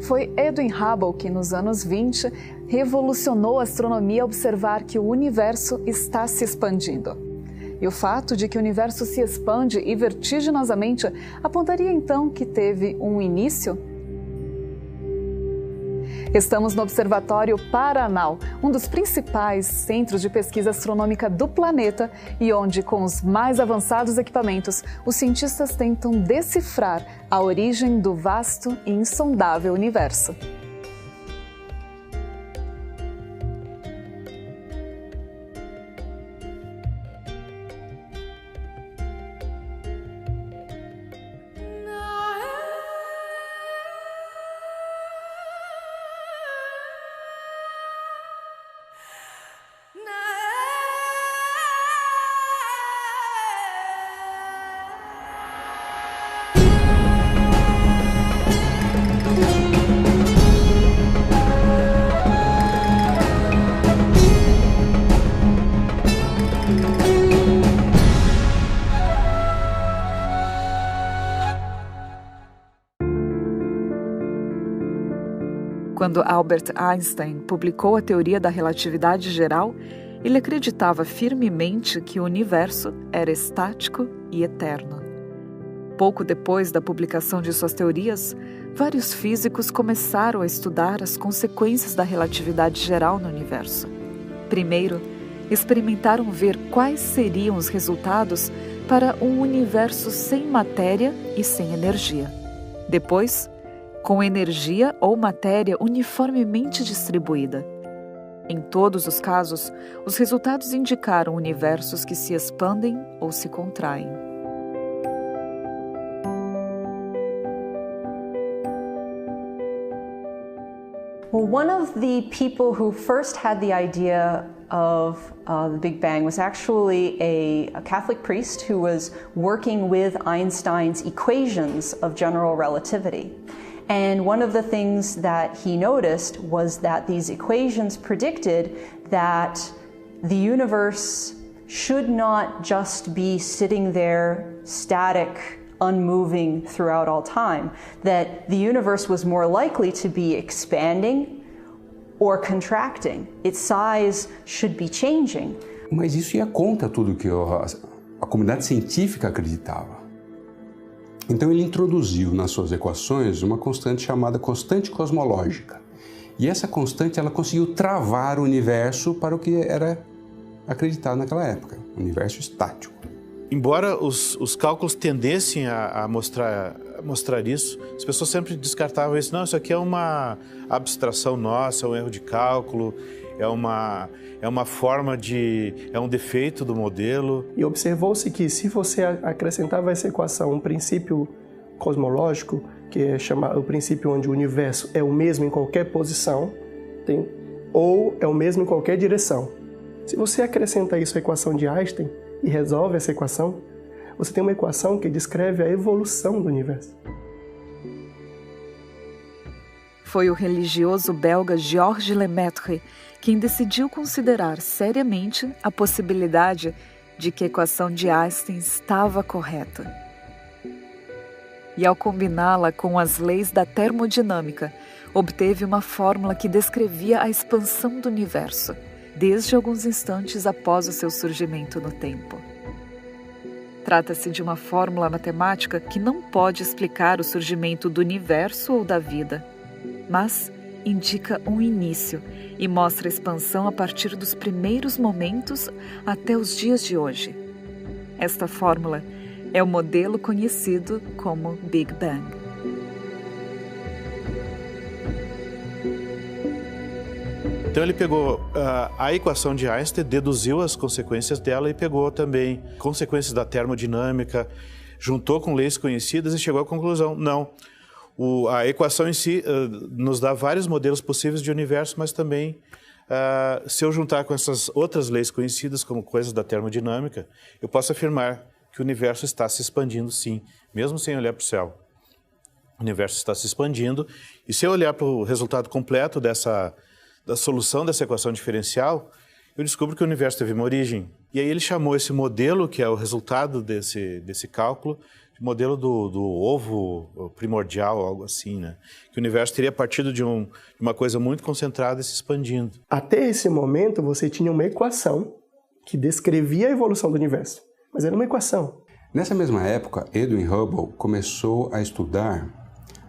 Foi Edwin Hubble que, nos anos 20, revolucionou a astronomia ao observar que o universo está se expandindo. E o fato de que o universo se expande e vertiginosamente apontaria então que teve um início? Estamos no Observatório Paranal, um dos principais centros de pesquisa astronômica do planeta e onde, com os mais avançados equipamentos, os cientistas tentam decifrar a origem do vasto e insondável universo. Quando Albert Einstein publicou a teoria da relatividade geral, ele acreditava firmemente que o universo era estático e eterno. Pouco depois da publicação de suas teorias, vários físicos começaram a estudar as consequências da relatividade geral no universo. Primeiro, experimentaram ver quais seriam os resultados para um universo sem matéria e sem energia. Depois, com energia ou matéria uniformemente distribuída. Em todos os casos, os resultados indicaram universos que se expandem ou se contraem. Well, one of the people who first had the idea of the Big Bang was actually a Catholic priest who was working with Einstein's equations of general relativity. And one of the things that he noticed was that these equations predicted that the universe should not just be sitting there static, unmoving throughout all time, that the universe was more likely to be expanding or contracting. Its size should be changing. Mas isso ia contra tudo que a comunidade científica acreditava. Então ele introduziu nas suas equações uma constante chamada constante cosmológica. E essa constante ela conseguiu travar o universo para o que era acreditado naquela época, o universo estático. Embora os cálculos tendessem a mostrar isso, as pessoas sempre descartavam isso. Não, isso aqui é uma abstração nossa, é um erro de cálculo, é um defeito do modelo. E observou-se que se você acrescentava a essa equação um princípio cosmológico, que é o princípio onde o universo é o mesmo em qualquer posição, ou é o mesmo em qualquer direção. Se você acrescenta isso à equação de Einstein e resolve essa equação, você tem uma equação que descreve a evolução do universo. Foi o religioso belga Georges Lemaitre quem decidiu considerar seriamente a possibilidade de que a equação de Einstein estava correta. E ao combiná-la com as leis da termodinâmica, obteve uma fórmula que descrevia a expansão do universo, desde alguns instantes após o seu surgimento no tempo. Trata-se de uma fórmula matemática que não pode explicar o surgimento do universo ou da vida, mas indica um início e mostra a expansão a partir dos primeiros momentos até os dias de hoje. Esta fórmula é o modelo conhecido como Big Bang. Então ele pegou a equação de Einstein, deduziu as consequências dela e pegou também consequências da termodinâmica, juntou com leis conhecidas e chegou à conclusão, não. A equação em si nos dá vários modelos possíveis de universo, mas também, se eu juntar com essas outras leis conhecidas, como coisas da termodinâmica, eu posso afirmar que o universo está se expandindo, sim, mesmo sem olhar para o céu. O universo está se expandindo, e se eu olhar para o resultado completo da solução dessa equação diferencial, eu descubro que o universo teve uma origem E aí ele chamou esse modelo, que é o resultado desse cálculo, de modelo do ovo primordial, algo assim, né? Que o universo teria partido de uma coisa muito concentrada e se expandindo. Até esse momento, você tinha uma equação que descrevia a evolução do universo, mas era uma equação. Nessa mesma época, Edwin Hubble começou a estudar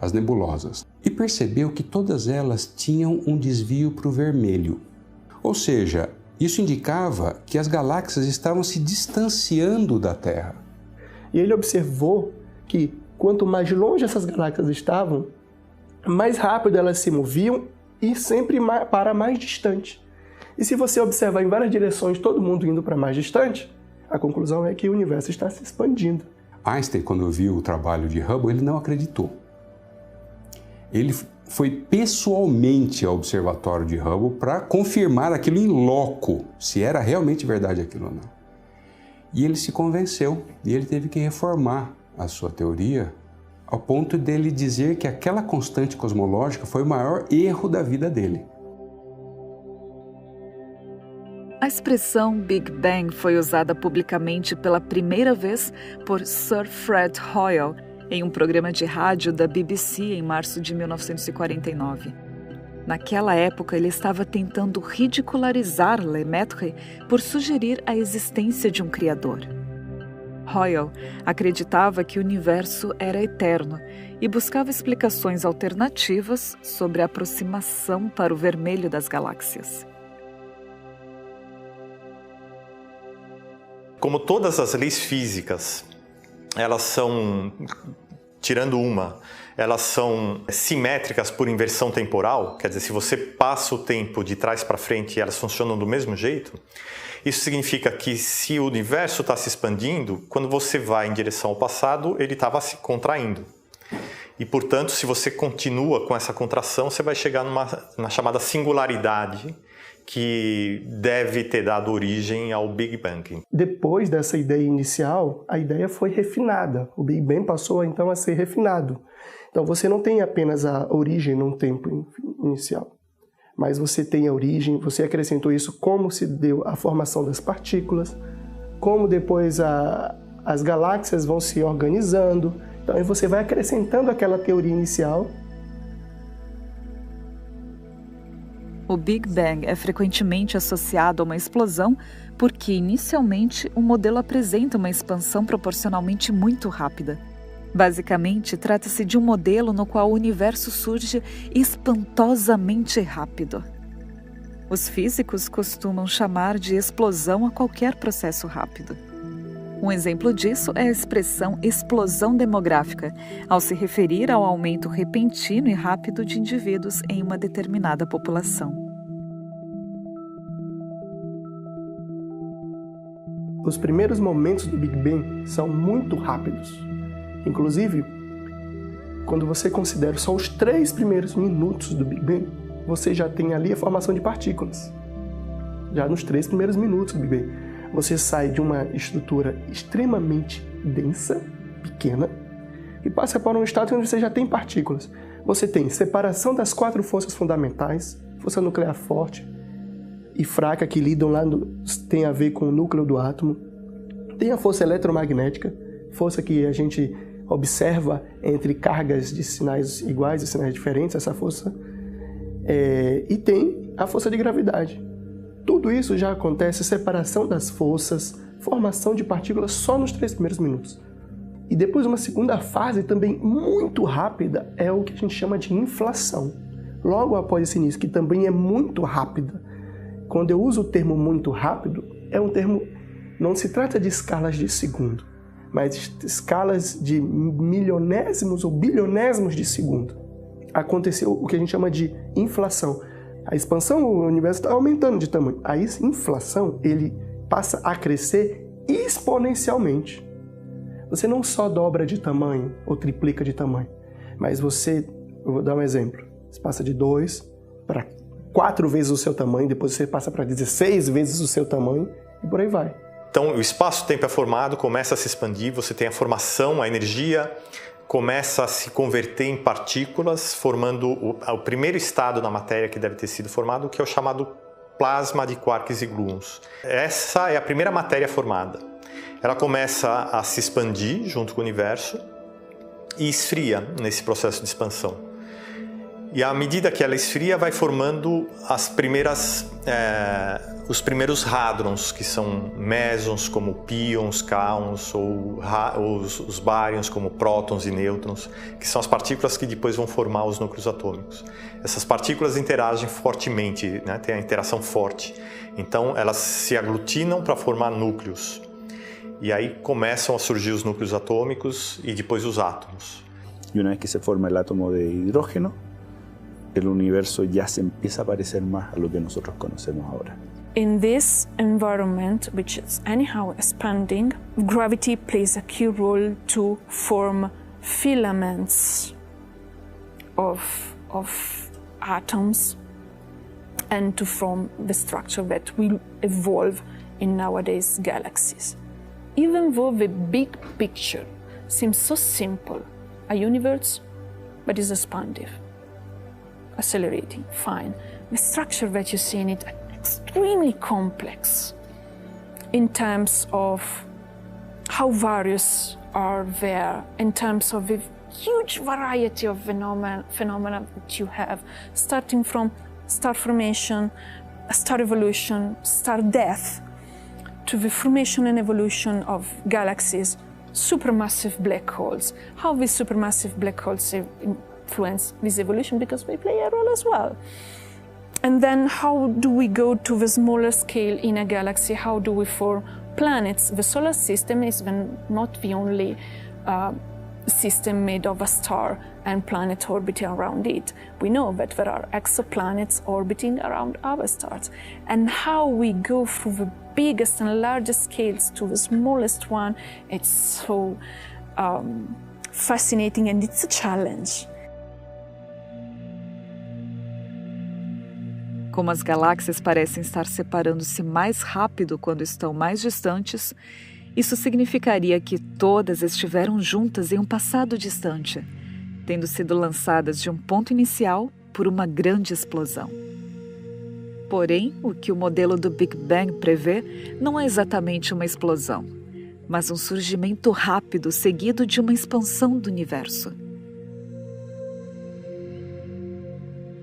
as nebulosas e percebeu que todas elas tinham um desvio para o vermelho. Ou seja, isso indicava que as galáxias estavam se distanciando da Terra. E ele observou que quanto mais longe essas galáxias estavam, mais rápido elas se moviam e sempre para mais distante. E se você observar em várias direções, todo mundo indo para mais distante, a conclusão é que o universo está se expandindo. Einstein, quando viu o trabalho de Hubble, ele não acreditou. Ele foi pessoalmente ao observatório de Hubble para confirmar aquilo in loco, se era realmente verdade aquilo ou não. E ele se convenceu, e ele teve que reformar a sua teoria, ao ponto dele dizer que aquela constante cosmológica foi o maior erro da vida dele. A expressão Big Bang foi usada publicamente pela primeira vez por Sir Fred Hoyle em um programa de rádio da BBC em março de 1949. Naquela época, ele estava tentando ridicularizar Lemaitre por sugerir a existência de um criador. Hoyle acreditava que o universo era eterno e buscava explicações alternativas sobre a aproximação para o vermelho das galáxias. Como todas as leis físicas, elas são, tirando uma, elas são simétricas por inversão temporal, quer dizer, se você passa o tempo de trás para frente, elas funcionam do mesmo jeito. Isso significa que se o universo está se expandindo, quando você vai em direção ao passado, ele estava se contraindo. E, portanto, se você continua com essa contração, você vai chegar na chamada singularidade, que deve ter dado origem ao Big Bang. Depois dessa ideia inicial, a ideia foi refinada. O Big Bang passou então a ser refinado. Então você não tem apenas a origem num tempo inicial, mas você tem a origem, você acrescentou isso, como se deu a formação das partículas, como depois as galáxias vão se organizando. Então você vai acrescentando aquela teoria inicial. O Big Bang é frequentemente associado a uma explosão porque, inicialmente, o modelo apresenta uma expansão proporcionalmente muito rápida. Basicamente, trata-se de um modelo no qual o universo surge espantosamente rápido. Os físicos costumam chamar de explosão a qualquer processo rápido. Um exemplo disso é a expressão explosão demográfica, ao se referir ao aumento repentino e rápido de indivíduos em uma determinada população. Os primeiros momentos do Big Bang são muito rápidos. Inclusive, quando você considera só os 3 primeiros minutos do Big Bang, você já tem ali a formação de partículas. Já nos 3 primeiros minutos do Big Bang. Você sai de uma estrutura extremamente densa, pequena, e passa para um estado onde você já tem partículas. Você tem separação das 4 forças fundamentais, força nuclear forte e fraca, que lidam lá, tem a ver com o núcleo do átomo. Tem a força eletromagnética, força que a gente observa entre cargas de sinais iguais e sinais diferentes, essa força. E tem a força de gravidade. Tudo isso já acontece, separação das forças, formação de partículas só nos 3 primeiros minutos. E depois uma segunda fase também muito rápida é o que a gente chama de inflação. Logo após esse início, que também é muito rápida. Quando eu uso o termo muito rápido, é um termo, não se trata de escalas de segundo, mas de escalas de milionésimos ou bilionésimos de segundo. Aconteceu o que a gente chama de inflação. A expansão, o universo está aumentando de tamanho. A inflação, ele passa a crescer exponencialmente. Você não só dobra de tamanho ou triplica de tamanho, mas eu vou dar um exemplo, você passa de 2 para 4 vezes o seu tamanho, depois você passa para 16 vezes o seu tamanho e por aí vai. Então o espaço-tempo é formado, começa a se expandir, você tem a formação, a energia começa a se converter em partículas, formando o primeiro estado da matéria que deve ter sido formado, que é o chamado plasma de quarks e gluons. Essa é a primeira matéria formada. Ela começa a se expandir junto com o universo e esfria nesse processo de expansão. E à medida que ela esfria, vai formando os primeiros hadrons, que são mesons, como pions, kaons, ou os baryons, como prótons e nêutrons, que são as partículas que depois vão formar os núcleos atômicos. Essas partículas interagem fortemente, né? Tem a interação forte. Então, elas se aglutinam para formar núcleos. E aí começam a surgir os núcleos atômicos e depois os átomos. E uma vez que se forma o átomo de hidrógeno, el universo ya se empieza a parecer más a lo que nosotros conocemos ahora. In this environment, which is anyhow expanding, gravity plays a key role to form filaments of atoms and to form the structure that will evolve in nowadays galaxies. Even though the big picture seems so simple, a universe that is expansive, accelerating, fine. The structure that you see in it is extremely complex in terms of how various are there, in terms of the huge variety of phenomena that you have, starting from star formation, star evolution, star death, to the formation and evolution of galaxies, supermassive black holes. How these supermassive black holes influence this evolution, because they play a role as well. And then how do we go to the smaller scale in a galaxy? How do we form planets? The solar system is not the only system made of a star and planet orbiting around it. We know that there are exoplanets orbiting around our stars. And how we go through the biggest and largest scales to the smallest one, it's so fascinating, and it's a challenge. Como as galáxias parecem estar separando-se mais rápido quando estão mais distantes, isso significaria que todas estiveram juntas em um passado distante, tendo sido lançadas de um ponto inicial por uma grande explosão. Porém, o que o modelo do Big Bang prevê não é exatamente uma explosão, mas um surgimento rápido seguido de uma expansão do universo.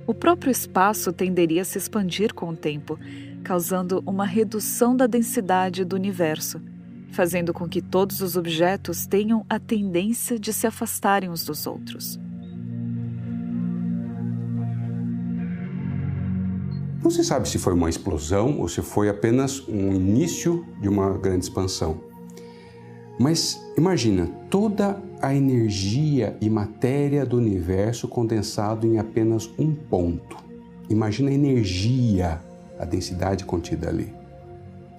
O próprio espaço tenderia a se expandir com o tempo, causando uma redução da densidade do universo, fazendo com que todos os objetos tenham a tendência de se afastarem uns dos outros. Não se sabe se foi uma explosão ou se foi apenas um início de uma grande expansão. Mas imagina toda a energia e matéria do universo condensado em apenas um ponto. Imagina a energia, a densidade contida ali.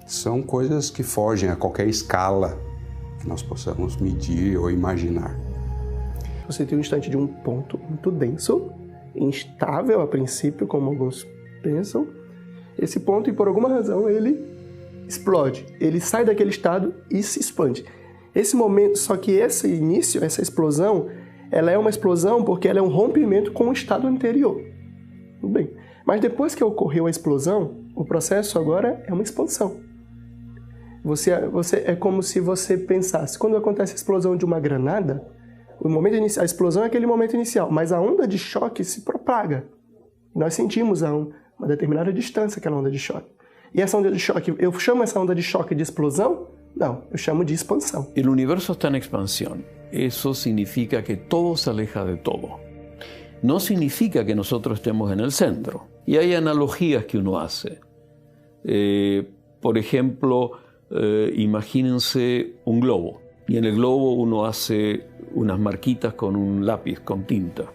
São coisas que fogem a qualquer escala que nós possamos medir ou imaginar. Você tem um instante de um ponto muito denso, instável a princípio, como alguns pensam. Esse ponto, e por alguma razão, ele explode. Ele sai daquele estado e se expande. Esse momento, só que esse início, essa explosão, ela é uma explosão porque ela é um rompimento com o estado anterior. Tudo bem. Mas depois que ocorreu a explosão, o processo agora é uma expansão. É como se você pensasse, quando acontece a explosão de uma granada, a explosão é aquele momento inicial, mas a onda de choque se propaga. Nós sentimos a uma determinada distância aquela onda de choque. E essa onda de choque, eu chamo essa onda de choque de explosão? No, yo llamo de expansión. El universo está en expansión. Eso significa que todo se aleja de todo. No significa que nosotros estemos en el centro. Y hay analogías que uno hace. Por ejemplo, imagínense un globo. Y en el globo uno hace unas marquitas con un lápiz, con tinta.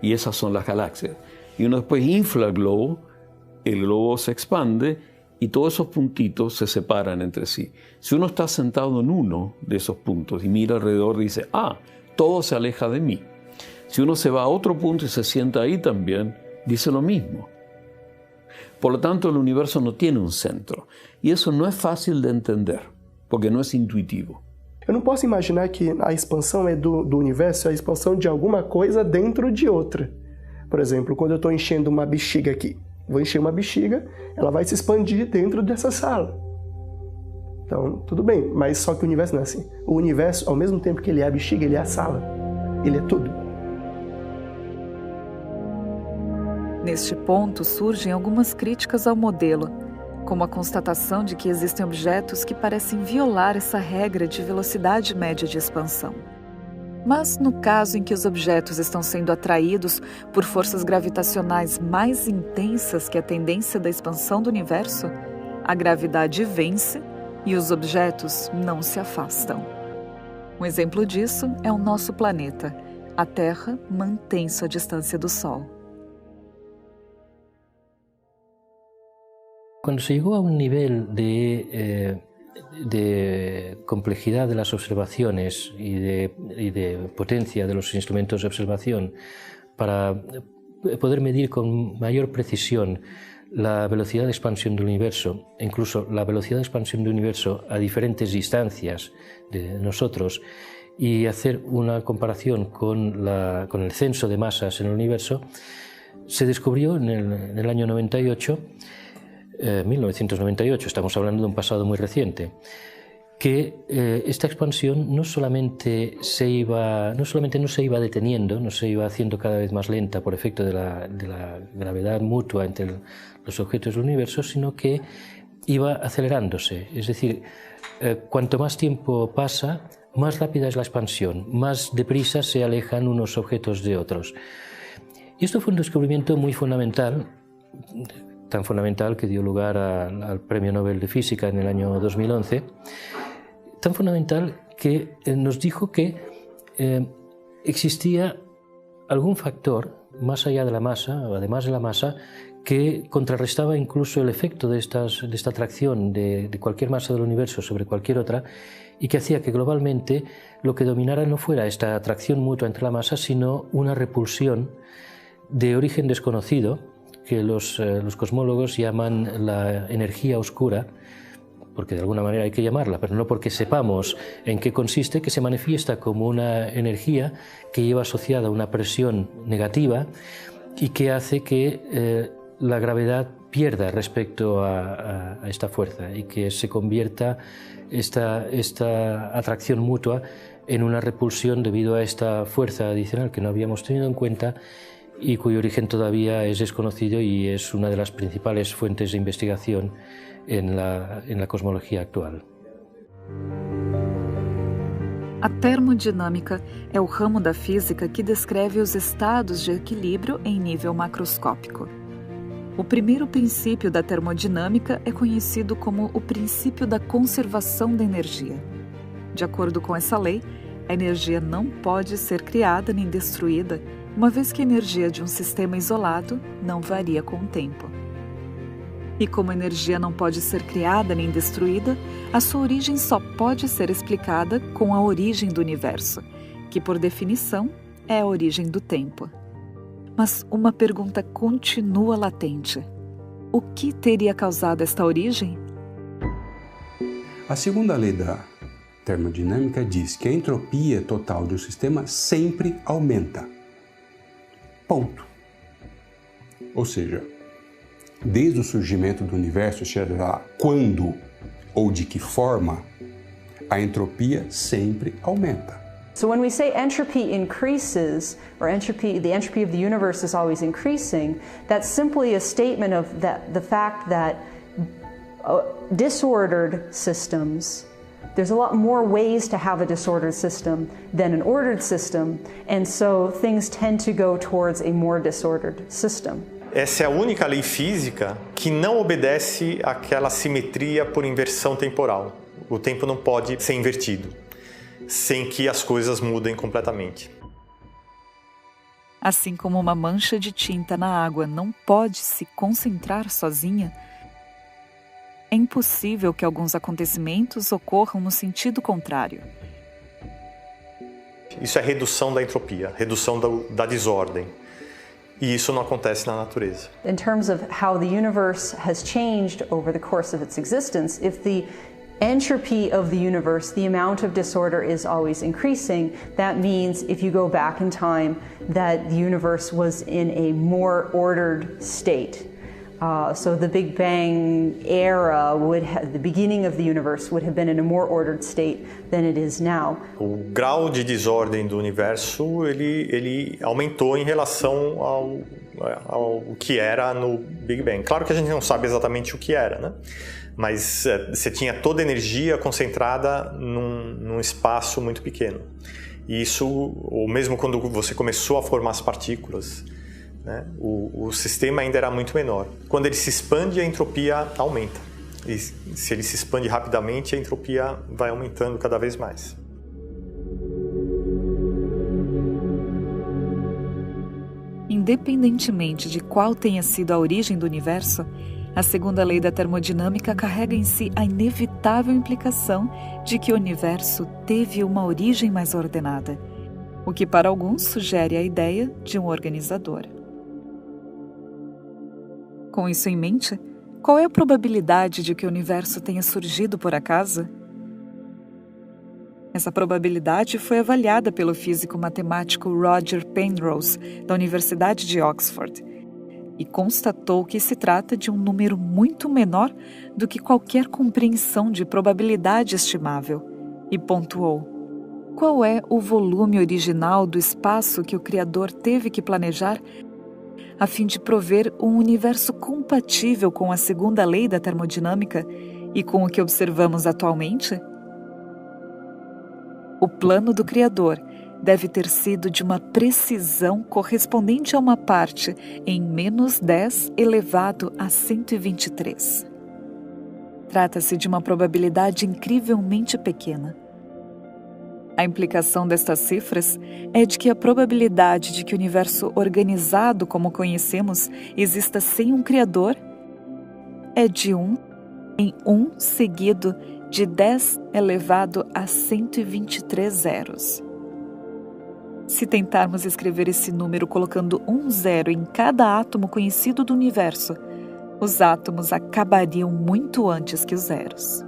Y esas son las galaxias. Y uno después infla el globo se expande y todos esos puntitos se separan entre sí. Si uno está sentado en uno de esos puntos y mira alrededor y dice, todo se aleja de mí. Si uno se va a otro punto y se sienta ahí también, dice lo mismo. Por lo tanto, el universo no tiene un centro. Y eso no es fácil de entender, porque no es intuitivo. Eu não posso imaginar que a expansão do universo é a expansão de alguma coisa dentro de outra. Por exemplo, quando eu estou enchendo uma bexiga aqui, Vou encher uma bexiga, ela vai se expandir dentro dessa sala. Então, tudo bem, mas só que o universo não é assim. O universo, ao mesmo tempo que ele é a bexiga, ele é a sala. Ele é tudo. Neste ponto, surgem algumas críticas ao modelo, como a constatação de que existem objetos que parecem violar essa regra de velocidade média de expansão. Mas, no caso em que os objetos estão sendo atraídos por forças gravitacionais mais intensas que a tendência da expansão do universo, a gravidade vence e os objetos não se afastam. Um exemplo disso é o nosso planeta. A Terra mantém sua distância do Sol. Cuando se llegó a un nivel de complejidad de las observaciones y de potencia de los instrumentos de observación para poder medir con mayor precisión la velocidad de expansión del universo, e incluso la velocidad de expansión del universo a diferentes distancias de nosotros, y hacer una comparación con el censo de masas en el universo, se descubrió en el año 1998, estamos hablando de un pasado muy reciente, que esta expansión no solamente no se iba deteniendo, no se iba haciendo cada vez más lenta por efecto de la gravedad mutua entre los objetos del universo, sino que iba acelerándose. Es decir, cuanto más tiempo pasa, más rápida es la expansión, más deprisa se alejan unos objetos de otros. Y esto fue un descubrimiento muy fundamental, tan fundamental que dio lugar al Premio Nobel de Física en el año 2011, tan fundamental que nos dijo que existía algún factor más allá de la masa, o además de la masa, que contrarrestaba incluso el efecto de esta atracción de cualquier masa del universo sobre cualquier otra, y que hacía que globalmente lo que dominara no fuera esta atracción mutua entre la masa, sino una repulsión de origen desconocido, que los cosmólogos llaman la energía oscura, porque de alguna manera hay que llamarla, pero no porque sepamos en qué consiste, que se manifiesta como una energía que lleva asociada una presión negativa y que hace que la gravedad pierda respecto a esta fuerza y que se convierta esta atracción mutua en una repulsión debido a esta fuerza adicional que no habíamos tenido en cuenta y cuyo origen todavía es desconocido y es una de las principales fuentes de investigación en la cosmología actual. A termodinâmica é o ramo da física que descreve os estados de equilíbrio em nível macroscópico. O primeiro princípio da termodinâmica é conhecido como o princípio da conservação da energia. De acordo com essa lei, a energia não pode ser criada nem destruída, uma vez que a energia de um sistema isolado não varia com o tempo. E como a energia não pode ser criada nem destruída, a sua origem só pode ser explicada com a origem do universo, que por definição é a origem do tempo. Mas uma pergunta continua latente. O que teria causado esta origem? A segunda lei da termodinâmica diz que a entropia total de um sistema sempre aumenta. Ponto. Ou seja, desde o surgimento do universo, seja lá quando ou de que forma, a entropia sempre aumenta. So when we say entropy increases, or the entropy of the universe is always increasing, that's simply a statement of the fact that disordered systems, there's a lot more ways to have a disordered system than an ordered system, and so things tend to go towards a more disordered system. Essa é a única lei física que não obedece àquela simetria por inversão temporal. O tempo não pode ser invertido sem que as coisas mudem completamente. Assim como uma mancha de tinta na água não pode se concentrar sozinha, é impossível que alguns acontecimentos ocorram no sentido contrário. Isso é redução da entropia, redução da desordem. E isso não acontece na natureza. In terms of how the universe has changed over the course of its existence, if the entropy of the universe, the amount of disorder is always increasing, that means if you go back in time that the universe was in a more ordered state. So the Big Bang era the beginning of the universe would have been in a more ordered state than it is now. O grau de desordem do universo ele aumentou em relação ao que era no Big Bang. Claro que a gente não sabe exatamente o que era, né? Mas você tinha toda a energia concentrada num espaço muito pequeno. E isso, ou mesmo quando você começou a formar as partículas, né, o sistema ainda era muito menor. Quando ele se expande, a entropia aumenta. E se ele se expande rapidamente, a entropia vai aumentando cada vez mais. Independentemente de qual tenha sido a origem do universo, a segunda lei da termodinâmica carrega em si a inevitável implicação de que o universo teve uma origem mais ordenada, o que para alguns sugere a ideia de um organizador. Com isso em mente, qual é a probabilidade de que o universo tenha surgido por acaso? Essa probabilidade foi avaliada pelo físico matemático Roger Penrose, da Universidade de Oxford, e constatou que se trata de um número muito menor do que qualquer compreensão de probabilidade estimável, e pontuou: qual é o volume original do espaço que o Criador teve que planejar a fim de prover um universo compatível com a segunda lei da termodinâmica e com o que observamos atualmente? O plano do Criador deve ter sido de uma precisão correspondente a uma parte em menos 10 elevado a 123. Trata-se de uma probabilidade incrivelmente pequena. A implicação destas cifras é de que a probabilidade de que o universo organizado como conhecemos exista sem um Criador é de 1 em 1 seguido de 10 elevado a 123 zeros. Se tentarmos escrever esse número colocando um zero em cada átomo conhecido do universo, os átomos acabariam muito antes que os zeros.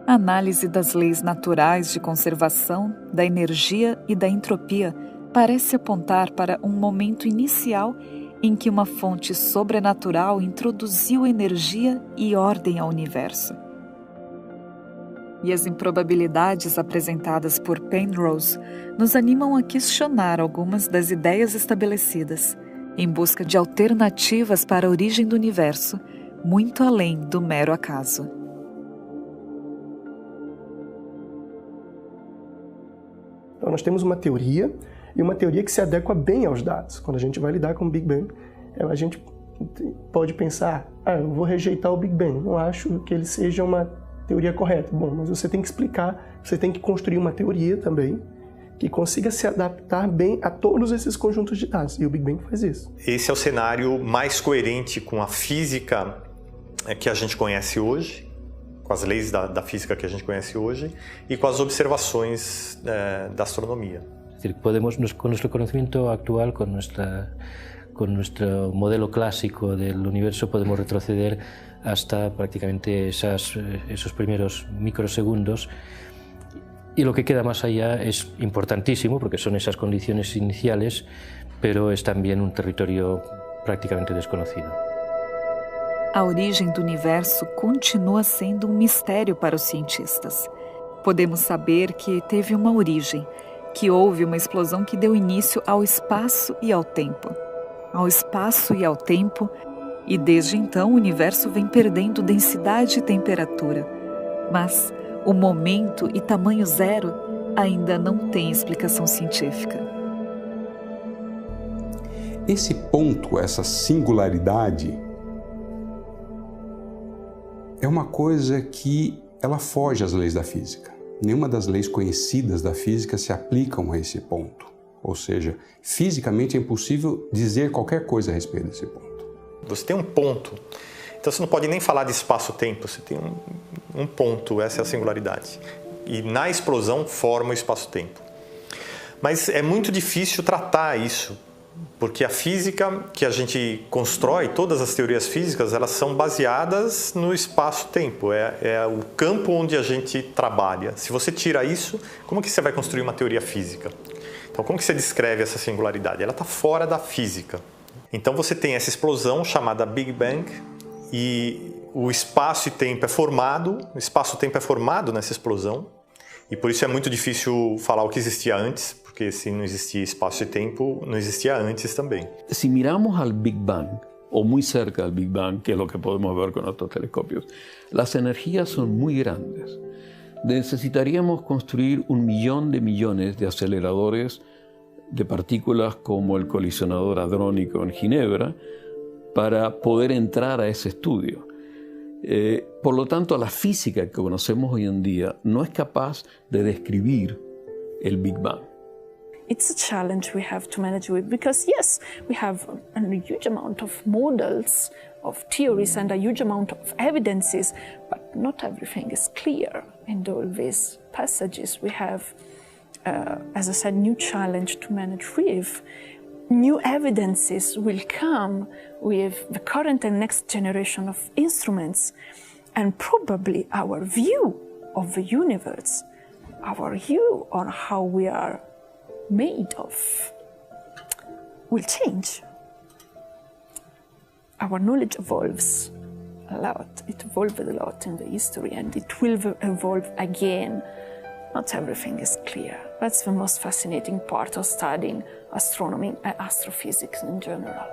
A análise das leis naturais de conservação, da energia e da entropia parece apontar para um momento inicial em que uma fonte sobrenatural introduziu energia e ordem ao universo. E as improbabilidades apresentadas por Penrose nos animam a questionar algumas das ideias estabelecidas, em busca de alternativas para a origem do universo, muito além do mero acaso. Então, nós temos uma teoria, e uma teoria que se adequa bem aos dados. Quando a gente vai lidar com o Big Bang, a gente pode pensar, eu vou rejeitar o Big Bang, não acho que ele seja uma teoria correta. Bom, mas você tem que explicar, você tem que construir uma teoria também que consiga se adaptar bem a todos esses conjuntos de dados, e o Big Bang faz isso. Esse é o cenário mais coerente com a física que a gente conhece hoje, com as leis da física que a gente conhece hoje e com as observações da astronomia. Es decir, podemos, con nuestro conocimiento actual, con nuestro modelo clásico del universo, podemos retroceder hasta prácticamente esos primeros microsegundos, y lo que queda más allá es importantísimo porque son esas condiciones iniciales, pero es también un territorio prácticamente desconocido. A origem do universo continua sendo um mistério para os cientistas. Podemos saber que teve uma origem, que houve uma explosão que deu início ao espaço e ao tempo. E desde então o universo vem perdendo densidade e temperatura. Mas o momento e tamanho zero ainda não tem explicação científica. Esse ponto, essa singularidade, é uma coisa que ela foge às leis da física. Nenhuma das leis conhecidas da física se aplicam a esse ponto. Ou seja, fisicamente é impossível dizer qualquer coisa a respeito desse ponto. Você tem um ponto, então você não pode nem falar de espaço-tempo, você tem um ponto, essa é a singularidade. E na explosão forma o espaço-tempo. Mas é muito difícil tratar isso, porque a física que a gente constrói, todas as teorias físicas, elas são baseadas no espaço-tempo, é o campo onde a gente trabalha. Se você tira isso, como que você vai construir uma teoria física? Então, como que você descreve essa singularidade? Ela está fora da física. Então você tem essa explosão chamada Big Bang e o espaço e tempo é formado, nessa explosão, e por isso é muito difícil falar o que existia antes, porque se não existia espaço e tempo, não existia antes também. Si miramos al Big Bang, o muy cerca del Big Bang, que es lo que podemos ver con nuestros telescopios, las energías son muy grandes. Necesitaríamos construir 1 millón de millones de aceleradores de partículas como el colisionador hadrónico en Ginebra para poder entrar a ese estudio. Por lo tanto, la física que conocemos hoy en día no es capaz de describir el Big Bang. It's a challenge we have to manage with because, yes, we have a huge amount of models, of theories, and a huge amount of evidences, but not everything is clear in all these passages. We have, as I said, new challenge to manage with. New evidences will come with the current and next generation of instruments, and probably our view of the universe, our view on how we are made of, will change. Our knowledge evolves a lot. It evolved a lot in the history, and it will evolve again. Not everything is clear. That's the most fascinating part of studying astronomy and astrophysics in general.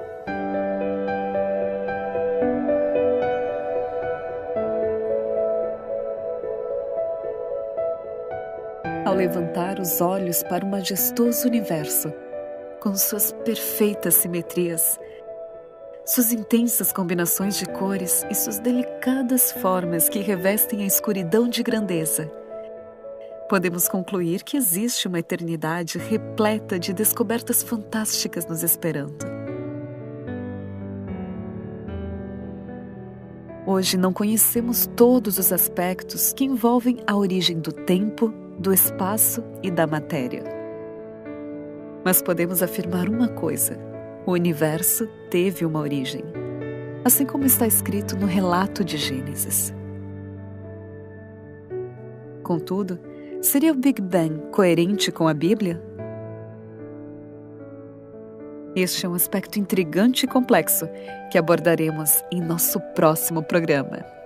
Ao levantar os olhos para o majestoso universo, com suas perfeitas simetrias, suas intensas combinações de cores e suas delicadas formas que revestem a escuridão de grandeza, podemos concluir que existe uma eternidade repleta de descobertas fantásticas nos esperando. Hoje não conhecemos todos os aspectos que envolvem a origem do tempo, do espaço e da matéria. Mas podemos afirmar uma coisa: o universo teve uma origem, assim como está escrito no relato de Gênesis. Contudo, seria o Big Bang coerente com a Bíblia? Este é um aspecto intrigante e complexo que abordaremos em nosso próximo programa.